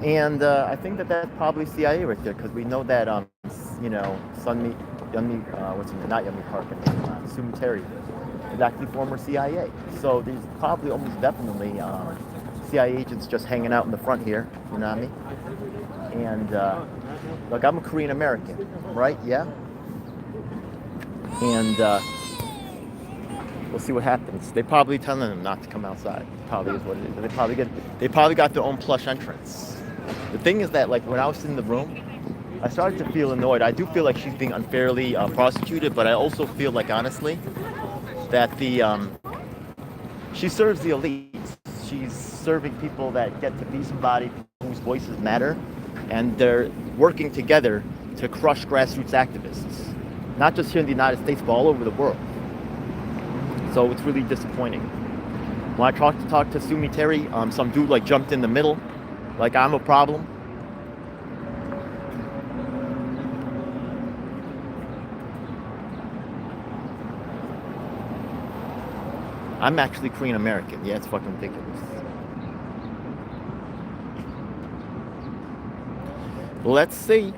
And I think that that's probably CIA right there, because we know that Sunmi, Yunmi, what's her name? Not Yunmi Park, Sumi Terry is actually former CIA. So there's probably almost definitely CIA agents just hanging out in the front here. You know what I mean? And look, I'm a Korean American, right? Yeah. And we'll see what happens. They probably telling them not to come outside. Probably is what it is. They probably got their own plush entrance. The thing is that, like, when I was in the room, I started to feel annoyed. I do feel like she's being unfairly prosecuted, but I also feel like, honestly, that she serves the elites. She's serving people that get to be somebody whose voices matter, and they're working together to crush grassroots activists, not just here in the United States, but all over the world. So it's really disappointing. When I talked to Sumi Terry, some dude like jumped in the middle, like I'm a problem. I'm actually Korean American. Yeah, it's fucking ridiculous. Let's see.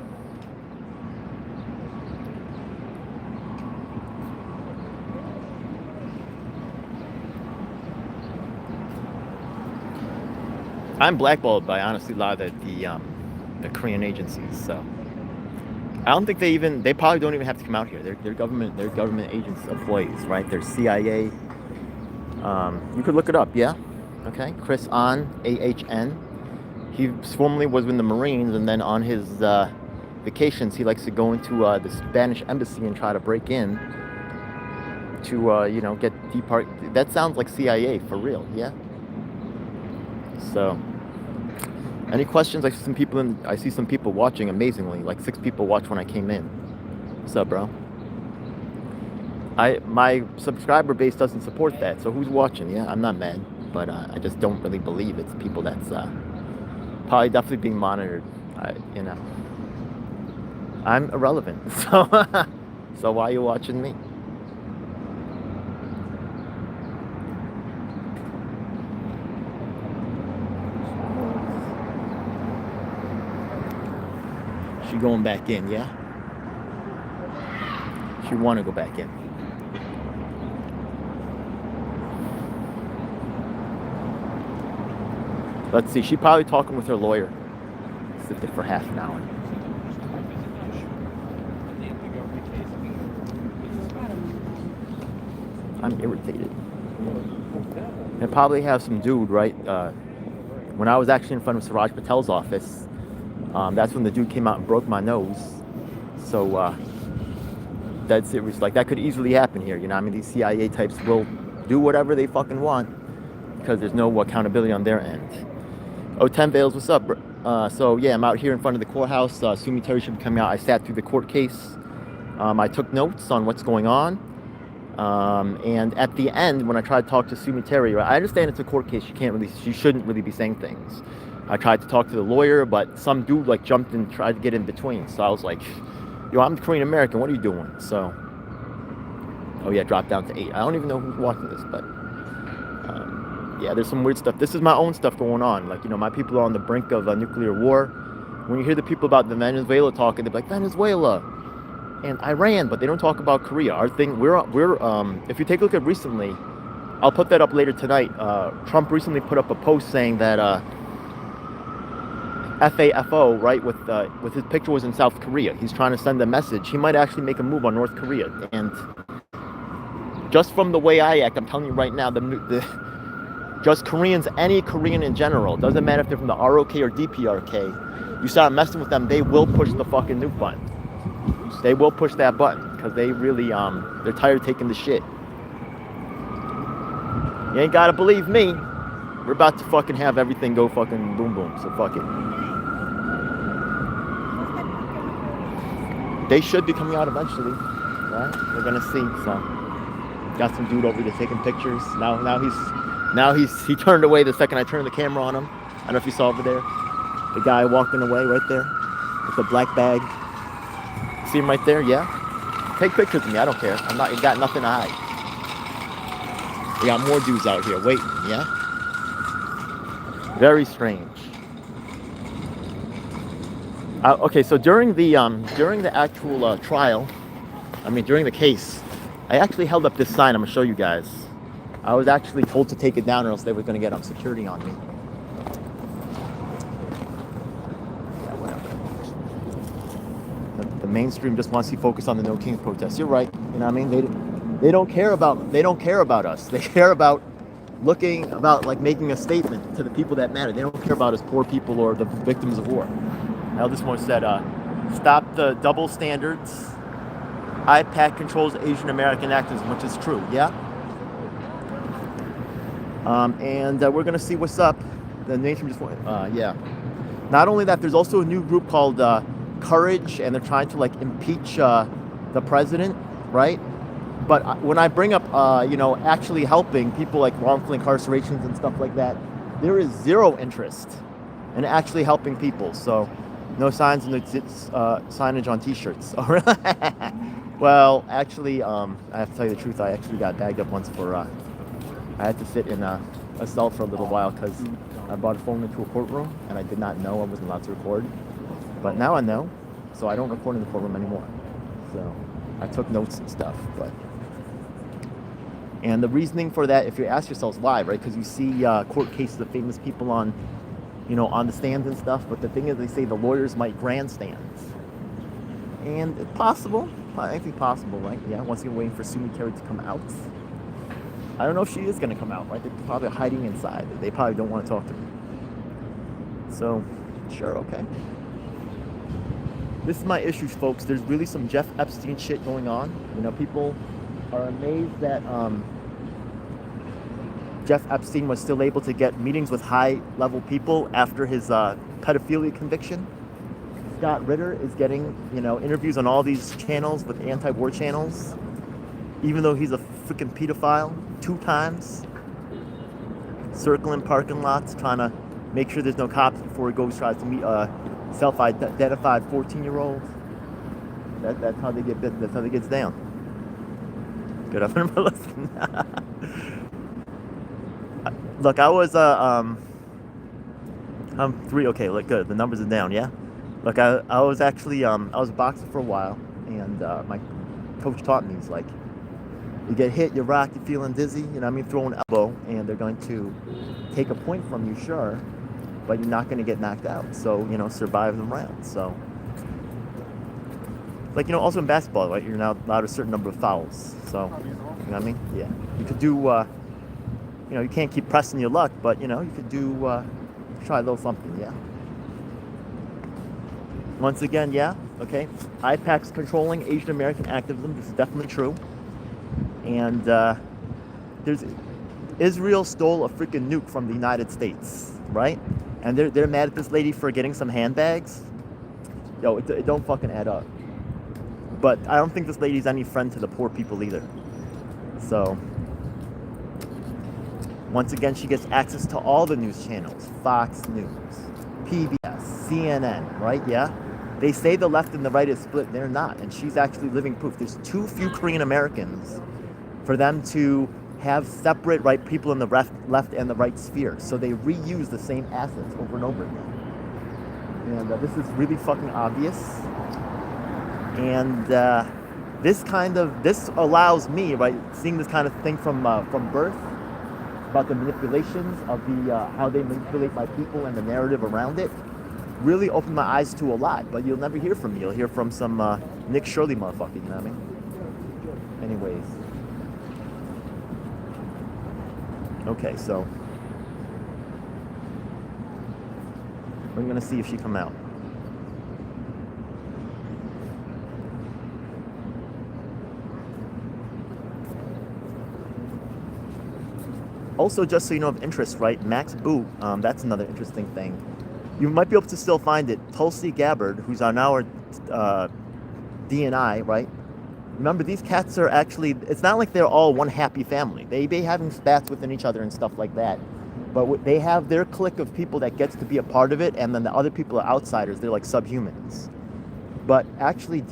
I'm blackballed by honestly a lot of the Korean agencies. So I don't think they probably don't even have to come out here. They're government agents, employees, right? They're CIA. You could look it up, yeah. Okay, Chris Ahn, AHN. He formerly was in the Marines, and then on his vacations, he likes to go into the Spanish embassy and try to break in to get depart. That sounds like CIA for real, yeah. So, any questions? I see some people watching. Amazingly, like 6 people watched when I came in. What's up, bro? My subscriber base doesn't support that, so who's watching? Yeah, I'm not mad, but I just don't really believe it's people that's probably definitely being monitored. I'm irrelevant, so why are you watching me? She going back in, yeah? She want to go back in. Let's see, she probably talking with her lawyer. Sit there for half an hour. I'm irritated. They probably have some dude, right? When I was actually in front of Siraj Patel's office, that's when the dude came out and broke my nose. So that's serious. Like, that could easily happen here. You know, I mean, these CIA types will do whatever they fucking want because there's no accountability on their end. Oh, 10 Veils, what's up? So yeah, I'm out here in front of the courthouse. Sumi Terry should be coming out. I sat through the court case. I took notes on what's going on. And at the end, when I tried to talk to Sumi Terry, I understand it's a court case. She shouldn't really be saying things. I tried to talk to the lawyer, but some dude like jumped and tried to get in between. So I was like, yo, I'm Korean American. What are you doing? So, oh yeah, dropped down to 8. I don't even know who's watching this, but yeah, there's some weird stuff. This is my own stuff going on. Like, my people are on the brink of a nuclear war. When you hear the people about the Venezuela talking, they're like, Venezuela and Iran, but they don't talk about Korea. Our thing, if you take a look at recently, I'll put that up later tonight. Trump recently put up a post saying that FAFO, right, with his picture was in South Korea. He's trying to send a message. He might actually make a move on North Korea. And just from the way I act, I'm telling you right now, just Koreans, any Korean in general, doesn't matter if they're from the ROK or DPRK, you start messing with them, they will push the fucking nuke button. They will push that button because they really, they're tired of taking the shit. You ain't gotta believe me. We're about to fucking have everything go fucking boom boom, so fuck it. They should be coming out eventually, right? We're gonna see. So, got some dude over there taking pictures. Now he turned away the second I turned the camera on him. I don't know if you saw over there. The guy walking away right there with the black bag. See him right there? Yeah. Take pictures of me. I don't care. You got nothing to hide. We got more dudes out here waiting. Yeah. Very strange. Okay, so during the actual trial, during the case, I actually held up this sign. I'm gonna show you guys. I was actually told to take it down, or else they were gonna get security on me. Yeah, whatever. The mainstream just wants to focus on the No Kings protest. You're right. You know what I mean? They don't care about us. They care about making a statement to the people that matter. They don't care about us poor people or the victims of war. Now this one said, stop the double standards. IPAC controls Asian American activism, which is true, yeah? And we're gonna see what's up. The nation just went, yeah. Not only that, there's also a new group called Courage, and they're trying to impeach the president, right? But when I bring up, actually helping people like wrongful incarcerations and stuff like that, there is zero interest in actually helping people. So no signs and signage on T-shirts. Oh, really? Well, actually, I have to tell you the truth. I actually got bagged up once for, I had to sit in a cell for a little while because I brought a phone into a courtroom and I did not know I wasn't allowed to record. But now I know, so I don't record in the courtroom anymore. So I took notes and stuff, and the reasoning for that, if you ask yourselves why, right? Because you see court cases of famous people on the stands and stuff, but the thing is, they say the lawyers might grandstand. And it's possible, I think possible, right? Yeah, once again, waiting for Sue Mi Terry to come out. I don't know if she is going to come out, right? They're probably hiding inside. They probably don't want to talk to me. So, sure, okay. This is my issues, folks. There's really some Jeff Epstein shit going on. People are amazed that Jeff Epstein was still able to get meetings with high-level people after his pedophilia conviction. Scott Ritter is getting, interviews on all these channels with anti-war channels, even though he's a freaking pedophile 2 times, circling parking lots, trying to make sure there's no cops before he tries to meet a self-identified 14-year-old. That's how they get bit. That's how they get down. Good afternoon, listen. Look, I was I'm 3. Okay, look, good. The numbers are down. Yeah. Look, I was actually I was a boxer for a while, and my coach taught me, he's like, you get hit, you rock, you're feeling dizzy, throw an elbow, and they're going to take a point from you, sure, but you're not going to get knocked out. So survive the round. So also in basketball, right? You're now allowed a certain number of fouls. So you know what I mean? Yeah. You could do you can't keep pressing your luck, but you could do try a little something, yeah. Once again, yeah, okay. IPAC's controlling Asian American activism. This is definitely true. And Israel stole a freaking nuke from the United States, right? And they're mad at this lady for getting some handbags. Yo, it don't fucking add up. But I don't think this lady's any friend to the poor people either. So once again, she gets access to all the news channels. Fox News, PBS, CNN, right? Yeah. They say the left and the right is split. They're not. And she's actually living proof. There's too few Korean Americans for them to have separate people in the left and the right sphere. So they reuse the same assets over and over again. And this is really fucking obvious. And this allows me, right, seeing this kind of thing from birth, about the manipulations of how they manipulate my people and the narrative around it, really opened my eyes to a lot. But you'll never hear from me. You'll hear from some Nick Shirley motherfucker, you know what I mean? Anyways. Okay, so we're gonna see if she come out. Also, just so you know of interest, right? Max Boot, that's another interesting thing. You might be able to still find it. Tulsi Gabbard, who's on our DNI, right? Remember, these cats are actually, it's not like they're all one happy family. They be having spats within each other and stuff like that. But they have their clique of people that gets to be a part of it, and then the other people are outsiders. They're like subhumans. But actually,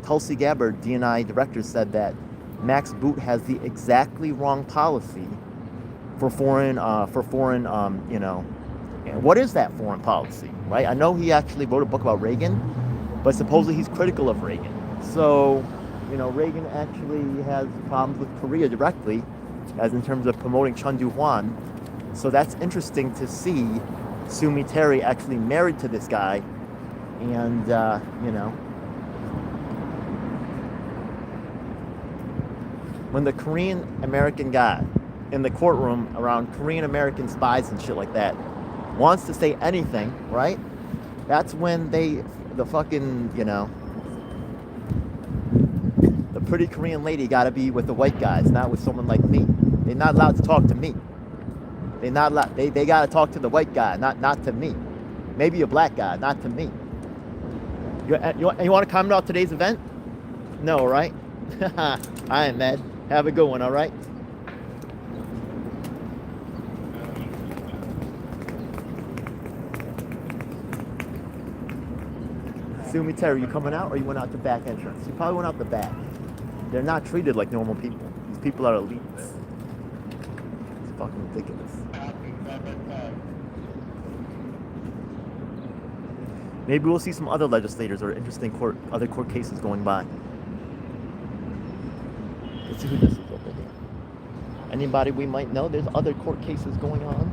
Tulsi Gabbard, DNI director, said that Max Boot has the exactly wrong policy for foreign What is that foreign policy, right? I know he actually wrote a book about Reagan, but supposedly he's critical of Reagan. So, Reagan actually has problems with Korea directly, as in terms of promoting Chun Doo-hwan. So that's interesting to see Sue Mi Terry actually married to this guy, and, when the Korean American guy in the courtroom around Korean American spies and shit like that wants to say anything, right? That's when the pretty Korean lady gotta be with the white guys, not with someone like me. They're not allowed to talk to me. They're not allowed, they gotta talk to the white guy, not to me. Maybe a black guy, not to me. You want to comment about today's event? No, right? I am mad. Have a good one, all right? Sue Mi Terry, you coming out or you went out the back entrance? You probably went out the back. They're not treated like normal people. These people are elites. It's fucking ridiculous. Maybe we'll see some other legislators or interesting other court cases going by. Let's see who this is over here. Anybody we might know? There's other court cases going on.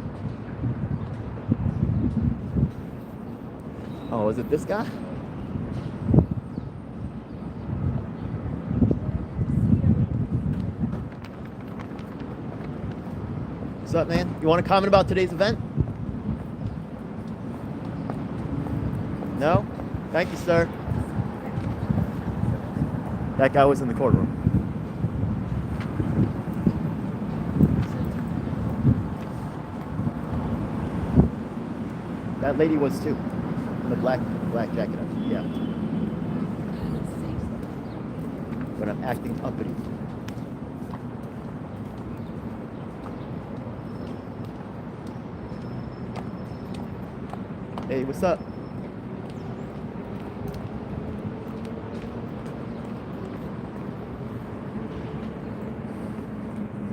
Oh, is it this guy? What's up, man? You want to comment about today's event? No? Thank you, sir. That guy was in the courtroom. That lady was too. The black jacket. Yeah. But I'm acting uppity. Hey, what's up?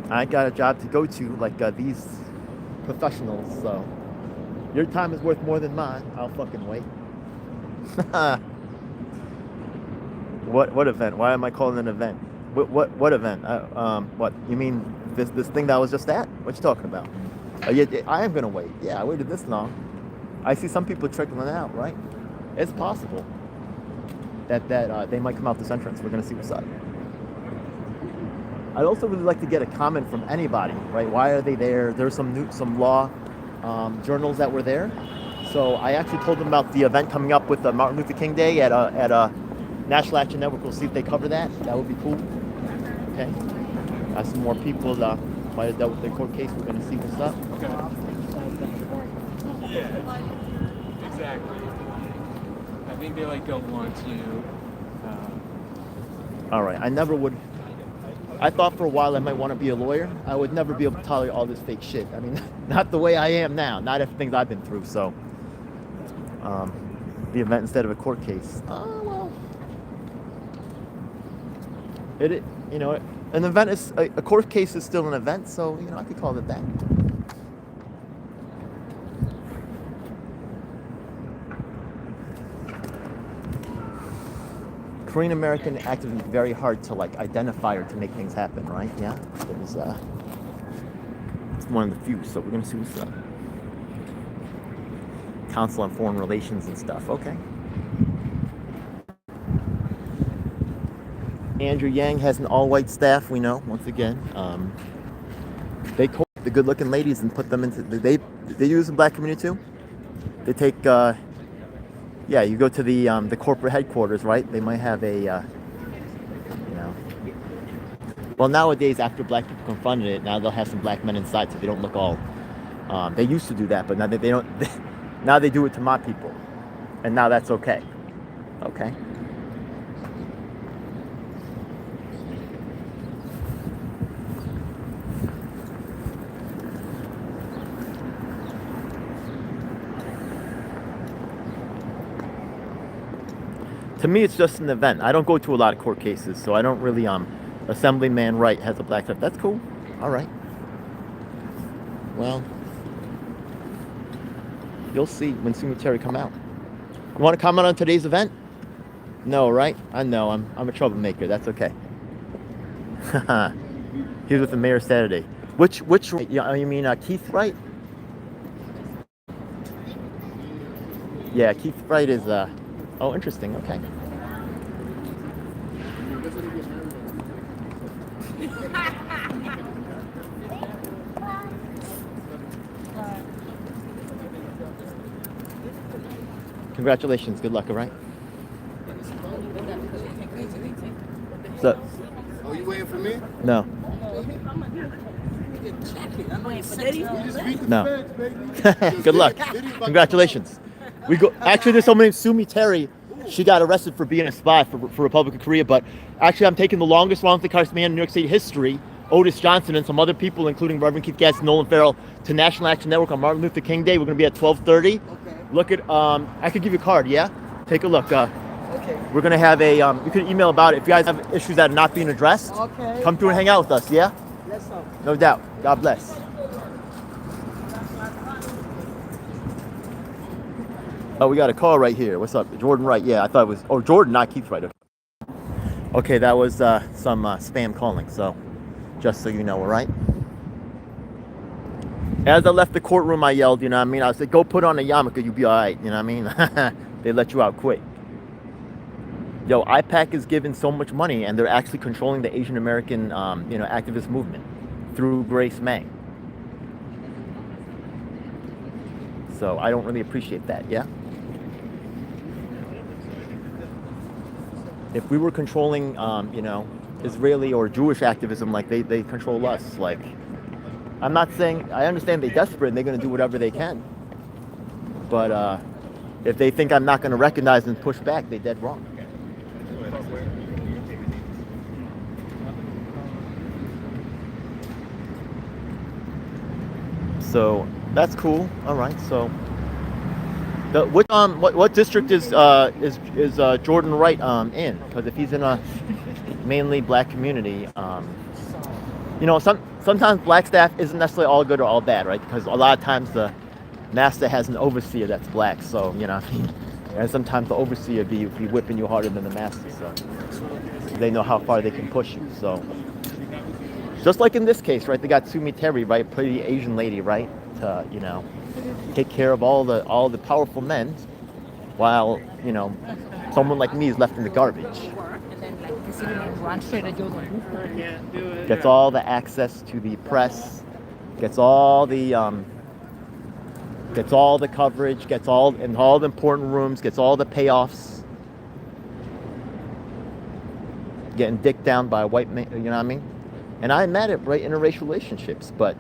I got a job to go to, like these professionals, so your time is worth more than mine. I'll fucking wait. What event? Why am I calling it an event? What event? What you mean? This thing that I was just at? What you talking about? Yeah, I am gonna wait. Yeah, I waited this long. I see some people trickling out, right? It's possible that they might come out this entrance. We're gonna see what's up. I'd also really like to get a comment from anybody, right? Why are they there? There's some law journals that were there. So I actually told them about the event coming up with Martin Luther King Day at National Action Network. We'll see if they cover that. That would be cool. Okay. Got some more people might have dealt with their court case. We're going to see what's up. Okay. Yeah. Exactly. I think they don't want to. All right. I thought for a while I might want to be a lawyer. I would never be able to tolerate all this fake shit. I mean, not the way I am now. Not after things I've been through. So, the event instead of a court case. Well, an event is a court case is still an event. So I could call it that. Korean American activism is very hard to identify or to make things happen, right? Yeah, it's one of the few. So we're gonna see what's up. Council on Foreign Relations and stuff. Okay. Andrew Yang has an all-white staff. We know once again. They coach the good-looking ladies and put them into. They use the black community too. They take. Yeah, you go to the corporate headquarters, right? They might have a, Well, nowadays, after black people confronted it, now they'll have some black men inside, so they don't look all. They used to do that, but now they don't. Now they do it to my people, and now that's okay. Okay. To me, it's just an event. I don't go to a lot of court cases, so I don't really, Assemblyman Wright has a black shirt. That's cool. All right. Well, You'll see when Sue Terry come out. You want to comment on today's event? No, right? I know. I'm a troublemaker. That's okay. He was with the mayor Saturday. Which yeah, you mean Keith Wright? Yeah, Keith Wright is oh, interesting. Okay. Congratulations. Good luck, all right? So, Oh, you waiting for me? no. No. Good luck. Congratulations. We go. Actually, there's someone named Sue Terry. She got arrested for being a spy for Republic of Korea. But actually, I'm taking the longest wrongfully incarcerated man in New York State history, Otis Johnson, and some other people, including Reverend Keith Gass and Nolan Farrell, to National Action Network on Martin Luther King Day. We're going to be at 12:30. Okay. Look at. I could give you a card. Yeah. Take a look. Okay. We're going to have a. You can email about it if you guys have issues that are not being addressed. Okay. Come through and hang out with us. Yeah. Yes, sir. No doubt. God bless. Oh, we got a call right here. What's up? Jordan Wright. Yeah, I thought it was... Oh, Jordan, not Keith Wright. Okay, that was some spam calling, so just so you know, all right? As I left the courtroom, I yelled, you know what I mean? I said, go put on a yarmulke, you'll be all right, you know what I mean? They let you out quick. Yo, IPAC is given so much money, and they're actually controlling the Asian American, activist movement through Grace May. So I don't really appreciate that, yeah? If we were controlling, Israeli or Jewish activism like they control us, like, I'm not saying, I understand they're desperate and they're going to do whatever they can. But if they think I'm not going to recognize and push back, they're dead wrong. So that's cool. All right. So what district is Jordan Wright in? Because if he's in a mainly black community, sometimes black staff isn't necessarily all good or all bad, right? Because a lot of times the master has an overseer that's black, so and sometimes the overseer be whipping you harder than the master, so they know how far they can push you. So just like in this case, right? They got Sue Terry, right? Pretty Asian lady, right? To take care of all the powerful men, while someone like me is left in the garbage. Gets all the access to the press, gets all the coverage, gets all in all the important rooms, gets all the payoffs. Getting dicked down by a white man, you know what I mean? And I'm at it, right, interracial relationships, but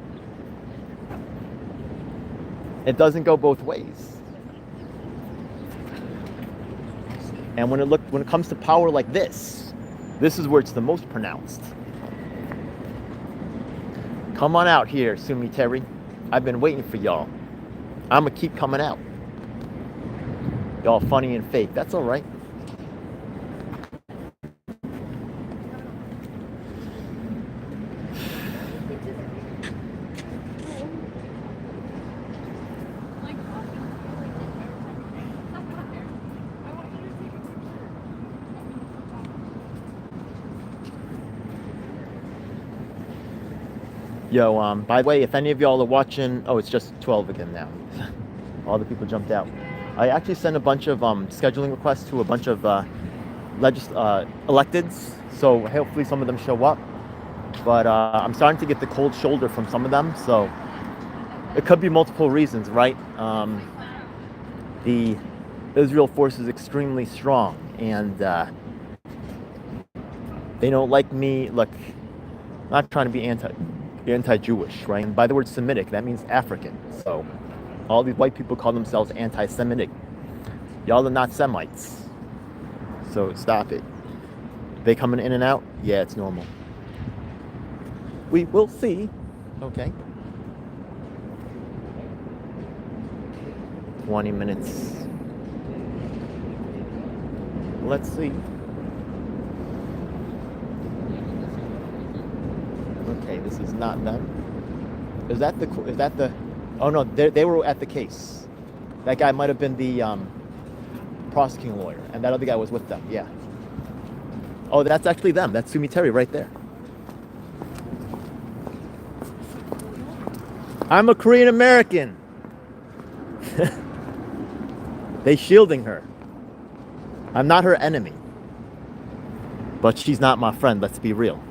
it doesn't go both ways. And when it comes to power like this is where it's the most pronounced. Come on out here, Sue Terry. I've been waiting for y'all. I'm gonna keep coming out. Y'all funny and fake. That's all right. Yo, by the way, if any of y'all are watching, oh, it's just 12 again now. All the people jumped out. I actually sent a bunch of scheduling requests to a bunch of electeds, so hopefully some of them show up. But I'm starting to get the cold shoulder from some of them, so it could be multiple reasons, right? The Israel force is extremely strong, and they don't like me. Look, I'm not trying to be anti-Jewish, right? And by the word Semitic, that means African. So all these white people call themselves anti-Semitic. Y'all are not Semites. So stop it. They coming in and out? Yeah, it's normal. We will see. Okay. 20 minutes. Let's see. Okay, this is not them. Is that the? Oh no, they were at the case. That guy might have been the prosecuting lawyer, and that other guy was with them. Yeah. Oh, that's actually them. That's Sumi Terry right there. I'm a Korean American. They shielding her. I'm not her enemy. But she's not my friend, let's be real.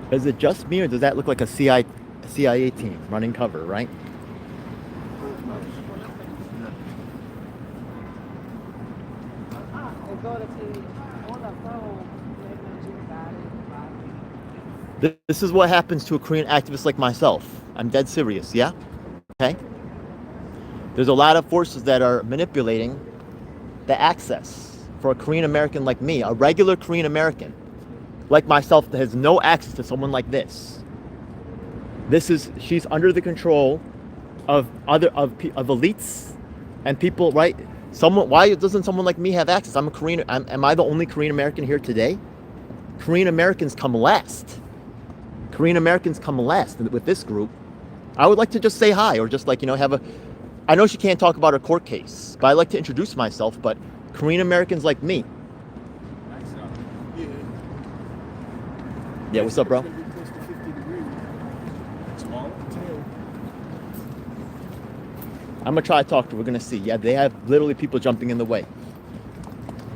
Is it just me, or does that look like a CIA team running cover, right? This is what happens to a Korean activist like myself. I'm dead serious, yeah? Okay? There's a lot of forces that are manipulating the access for a Korean American like me, a regular Korean American like myself that has no access to someone like this. She's under the control of elites and people, right? Why doesn't someone like me have access? I'm a Korean. Am I the only Korean American here today? Korean Americans come last. Korean Americans come last with this group. I would like to just say hi, or just like, have a, I know she can't talk about her court case, but I like to introduce myself. But Korean Americans like me. Yeah, what's up, bro? I'm gonna try to talk to her. We're gonna see. Yeah, they have literally people jumping in the way.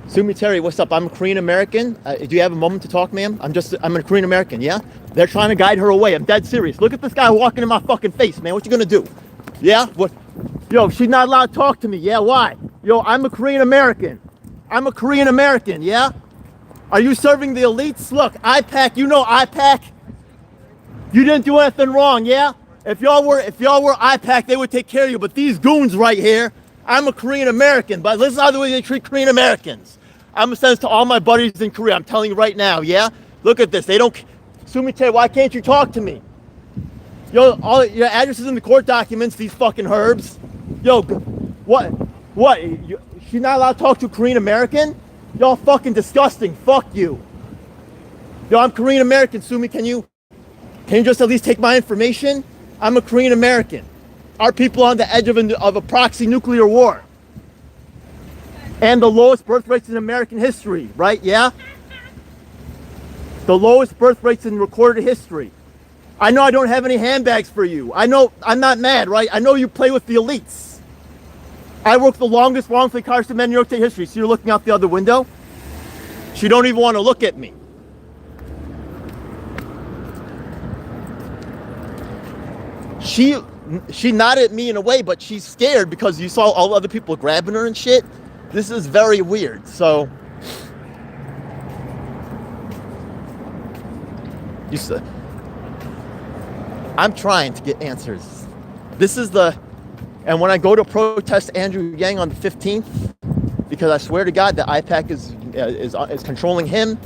Sumi Terry, what's up? I'm a Korean American. Do you have a moment to talk, ma'am? I'm a Korean American, yeah? They're trying to guide her away. I'm dead serious. Look at this guy walking in my fucking face, man. What you gonna do? Yeah? What? Yo, she's not allowed to talk to me. Yeah, why? Yo, I'm a Korean American. I'm a Korean American, yeah? Are you serving the elites? Look, IPAC, you know IPAC? You didn't do anything wrong, yeah? If y'all were IPAC, they would take care of you. But these goons right here, I'm a Korean American, but listen to the way they treat Korean Americans. I'm gonna send this to all my buddies in Korea. I'm telling you right now, yeah? Look at this. They don't. Sumi Terry, why can't you talk to me? Yo, all your addresses in the court documents, these fucking herbs. Yo, what? She's not allowed to talk to a Korean American? Y'all fucking disgusting. Fuck you. Yo, I'm Korean American, Sumi. Can you just at least take my information? I'm a Korean American. Our people on the edge of a proxy nuclear war. And the lowest birth rates in American history, right? Yeah? The lowest birth rates in recorded history. I know I don't have any handbags for you. I know I'm not mad, right? I know you play with the elites. I worked the longest wrongfully incarcerated man in New York State history. So you're looking out the other window? She don't even want to look at me. She nodded at me in a way, but she's scared because you saw all other people grabbing her and shit. This is very weird. So I'm trying to get answers. And when I go to protest Andrew Yang on the 15th, because I swear to God that IPAC is controlling him,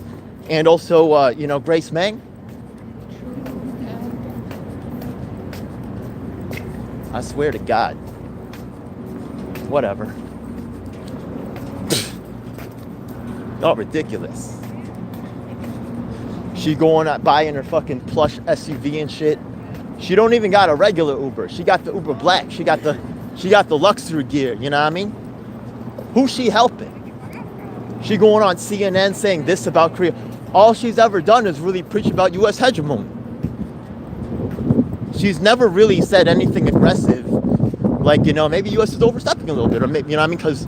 and also Grace Meng. I swear to God. Whatever. Oh, ridiculous. She going out buying her fucking plush SUV and shit. She don't even got a regular Uber. She got the Uber Black. She got the luxury gear, you know what I mean? Who's she helping? She going on CNN saying this about Korea. All she's ever done is really preach about US hegemony. She's never really said anything aggressive. Like, maybe US is overstepping a little bit, or maybe, you know what I mean? Because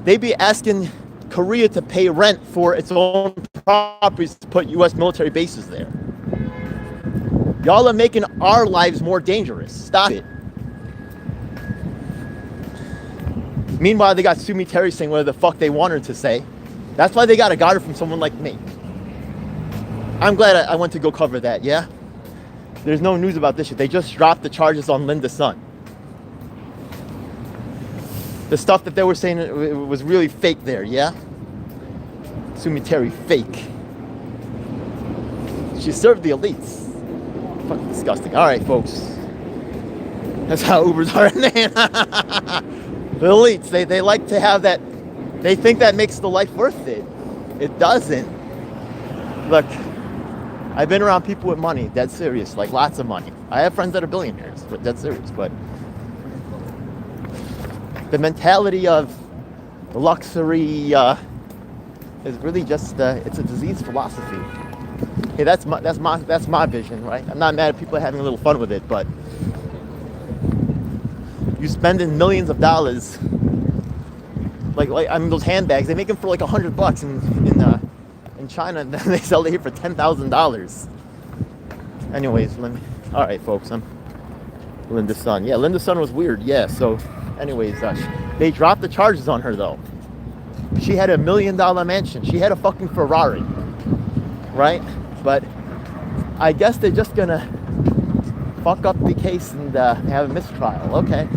they be asking Korea to pay rent for its own properties to put US military bases there. Y'all are making our lives more dangerous. Stop it. Meanwhile, they got Sumi Terry saying whatever the fuck they want her to say. That's why they got a guard from someone like me. I'm glad I went to go cover that, yeah? There's no news about this shit. They just dropped the charges on Linda Sun. The stuff that they were saying it was really fake there, yeah? Sumi Terry, fake. She served the elites. Fucking disgusting. All right, folks. That's how Ubers are. The elites, they like to have that. They think that makes the life worth it. It doesn't. Look, I've been around people with money, dead serious, like lots of money. I have friends that are billionaires, but dead serious. But the mentality of luxury is really just it's a diseased philosophy. Hey, that's my vision, right? I'm not mad at people having a little fun with it, but you spending millions of dollars, like I mean those handbags, they make them for like $100 in China, and then they sell it here for $10,000. Anyways, all right, folks, I'm Linda's son. Yeah, Linda's son was weird. Yeah, so anyways, they dropped the charges on her though. She had $1 million mansion. She had a fucking Ferrari, right? But I guess they're just gonna fuck up the case and have a mistrial. Okay,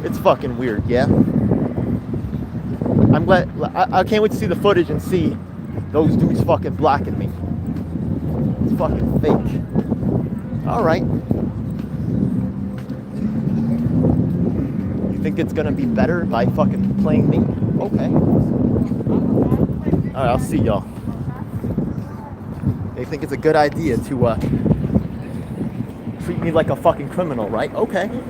it's fucking weird. Yeah, I'm glad. I can't wait to see the footage and see those dudes fucking blocking me. It's fucking fake. All right. You think it's gonna be better by fucking playing me? Okay. All right, I'll see y'all. They think it's a good idea to treat me like a fucking criminal, right? Okay.